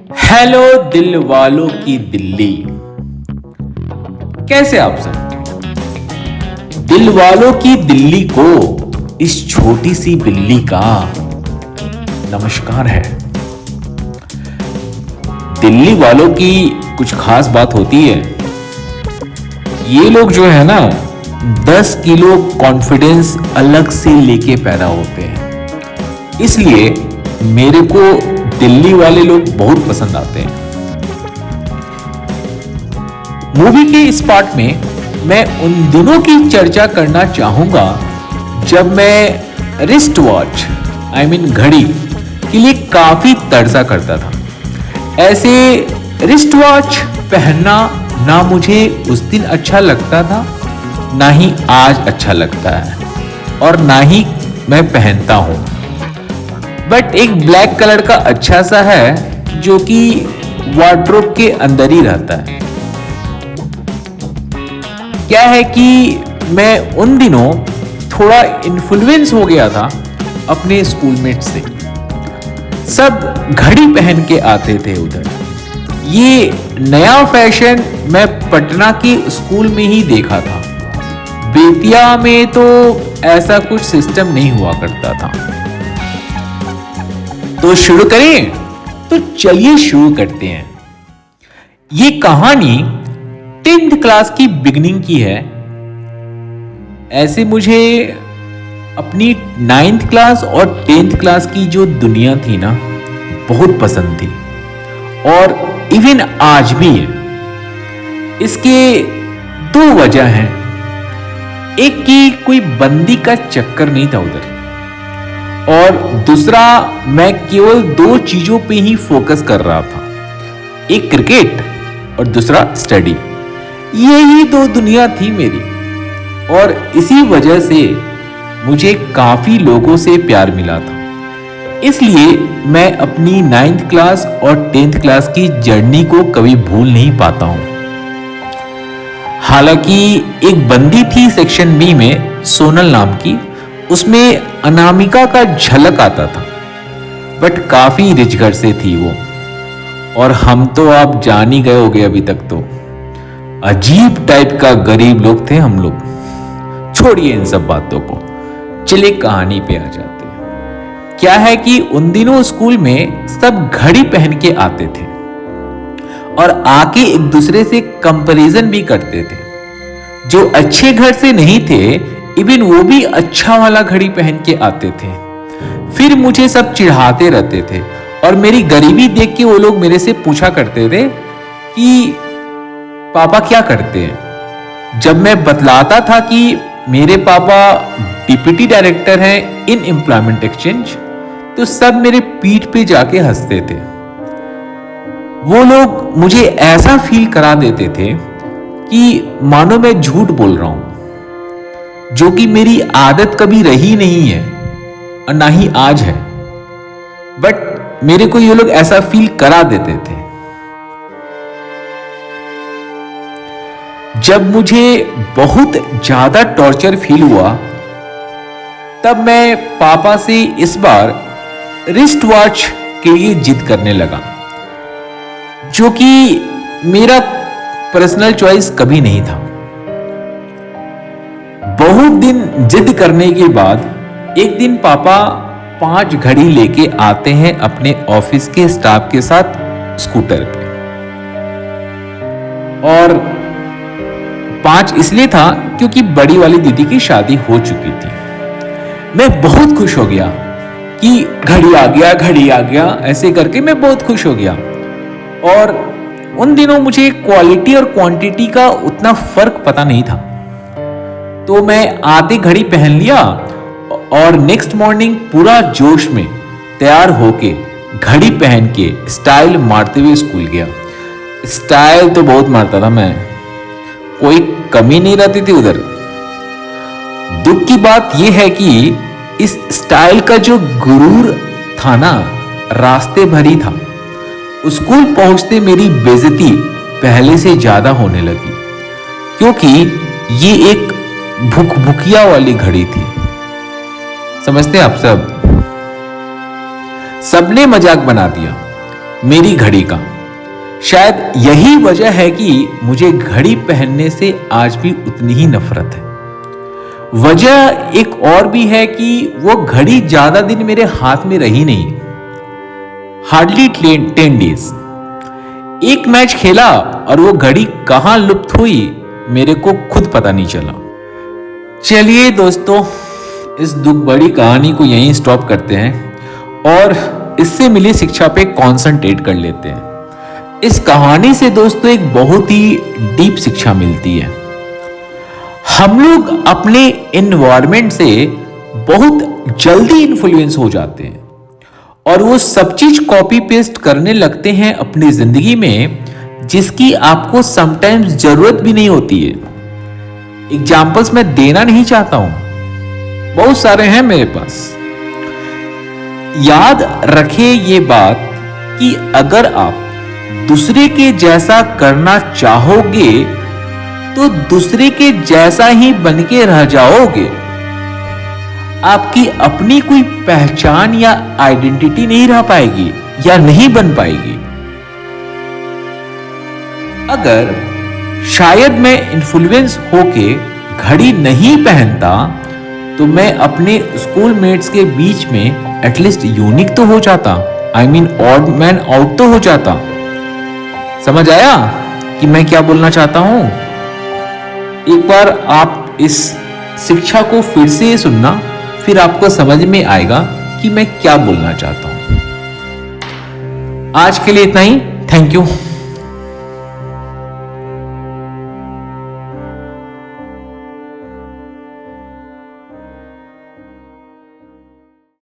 Hello दिल वालों की दिल्ली। कैसे आप सब? दिल वालों की दिल्ली को इस छोटी सी बिल्ली का नमस्कार है। दिल्ली वालों की कुछ खास बात होती है। ये लोग जो है ना 10 किलो कॉन्फिडेंस अलग से लेके पैदा होते हैं, इसलिए मेरे को दिल्ली वाले लोग बहुत पसंद आते हैं। मूवी के इस पार्ट में मैं उन दिनों की चर्चा करना चाहूंगा जब मैं रिस्ट वॉच घड़ी के लिए काफी तरसा करता था। ऐसे रिस्ट वॉच पहनना ना मुझे उस दिन अच्छा लगता था, ना ही आज अच्छा लगता है, और ना ही मैं पहनता हूं। बट एक ब्लैक कलर का अच्छा सा है जो कि वार्डरोब के अंदर ही रहता है। क्या है कि मैं उन दिनों थोड़ा इन्फ्लुएंस हो गया था अपने स्कूलमेट से। सब घड़ी पहन के आते थे उधर। ये नया फैशन मैं पटना के स्कूल में ही देखा था। बेतिया में तो ऐसा कुछ सिस्टम नहीं हुआ करता था। तो शुरू करें? तो चलिए शुरू करते हैं। ये कहानी 10th क्लास की बिगनिंग की है। ऐसे मुझे अपनी 9th क्लास और 10th क्लास की जो दुनिया थी ना, बहुत पसंद थी, और इवन आज भी है। इसके दो वजह हैं। एक की कोई बंदी का चक्कर नहीं था उधर, और दूसरा मैं केवल दो चीजों पे ही फोकस कर रहा था, एक क्रिकेट और दूसरा स्टडी। यही दो दुनिया थी मेरी, और इसी वजह से मुझे काफी लोगों से प्यार मिला था। इसलिए मैं अपनी 9th क्लास और 10th क्लास की जर्नी को कभी भूल नहीं पाता हूं। हालांकि एक बंदी थी सेक्शन बी में, सोनल नाम की, उसमें अनामिका का झलक आता था, बट काफी रिच घर से थी वो, और हम तो आप जान ही गए होगे अभी तक। तो अजीब टाइप का गरीब लोग थे हम लोग। छोड़िए इन सब बातों को, चलिए कहानी पे आ जाते हैं। क्या है कि उन दिनों स्कूल में सब घड़ी पहन के आते थे और आके एक दूसरे से कंपैरिजन भी करते थे। जो अच्छे घर से नहीं थे, इवन वो भी अच्छा वाला घड़ी पहन के आते थे। फिर मुझे सब चिढ़ाते रहते थे, और मेरी गरीबी देख के वो लोग मेरे से पूछा करते थे कि पापा क्या करते हैं। जब मैं बतलाता था कि मेरे पापा डिप्टी डायरेक्टर हैं इन एम्प्लॉयमेंट एक्सचेंज, तो सब मेरे पीठ पे जाके हंसते थे। वो लोग मुझे ऐसा फील करा देते थे कि मानो मैं झूठ बोल रहा हूं, जो कि मेरी आदत कभी रही नहीं है और ना ही आज है। बट मेरे को ये लोग ऐसा फील करा देते थे। जब मुझे बहुत ज्यादा टॉर्चर फील हुआ, तब मैं पापा से इस बार रिस्ट वॉच के लिए जिद करने लगा, जो कि मेरा पर्सनल चॉइस कभी नहीं था। बहुत दिन जिद करने के बाद एक दिन पापा 5 घड़ी लेके आते हैं अपने ऑफिस के स्टाफ के साथ स्कूटर पे। और 5 इसलिए था क्योंकि बड़ी वाली दीदी की शादी हो चुकी थी। मैं बहुत खुश हो गया कि घड़ी आ गया, घड़ी आ गया, ऐसे करके मैं बहुत खुश हो गया। और उन दिनों मुझे क्वालिटी और क्वांटिटी का उतना फर्क पता नहीं था, तो मैं आधी घड़ी पहन लिया और नेक्स्ट मॉर्निंग पूरा जोश में तैयार होके घड़ी पहन के स्टाइल मारते हुए स्कूल गया। स्टाइल तो बहुत मारता था मैं, कोई कमी नहीं रहती थी उधर। दुख की बात यह है कि इस स्टाइल का जो गुरूर था ना, रास्ते भर ही था। स्कूल पहुंचते मेरी बेइज्जती पहले से ज्यादा होने लगी, क्योंकि ये एक भुकभुकिया वाली घड़ी थी। समझते हैं आप सब? सबने मजाक बना दिया। मेरी घड़ी का। शायद यही वजह है कि मुझे घड़ी पहनने से आज भी उतनी ही नफरत है। वजह एक और भी है कि वो घड़ी ज्यादा दिन मेरे हाथ में रही नहीं, हार्डली 10 डेज। एक मैच खेला और वो घड़ी कहां लुप्त हुई मेरे को खुद पता नहीं चला। चलिए दोस्तों, इस दुख भरी कहानी को यहीं स्टॉप करते हैं और इससे मिली शिक्षा पे कंसंट्रेट कर लेते हैं। इस कहानी से दोस्तों एक बहुत ही डीप शिक्षा मिलती है। हम लोग अपने एनवायरनमेंट से बहुत जल्दी इन्फ्लुएंस हो जाते हैं और वो सब चीज कॉपी पेस्ट करने लगते हैं अपनी जिंदगी में, जिसकी आपको समटाइम्स जरूरत भी नहीं होती है। एग्जाम्पल्स मैं देना नहीं चाहता हूं, बहुत सारे हैं मेरे पास। याद रखें ये बात कि अगर आप दूसरे के जैसा करना चाहोगे तो दूसरे के जैसा ही बन के रह जाओगे। आपकी अपनी कोई पहचान या आइडेंटिटी नहीं रह पाएगी या नहीं बन पाएगी। अगर शायद मैं इन्फ्लुएंस होके घड़ी नहीं पहनता तो मैं अपने स्कूल मेट्स के बीच में एटलीस्ट यूनिक तो हो जाता, I mean odd man out तो हो जाता। समझ आया कि मैं क्या बोलना चाहता हूं? एक बार आप इस शिक्षा को फिर से सुनना, फिर आपको समझ में आएगा कि मैं क्या बोलना चाहता हूं। आज के लिए इतना ही। Thank you.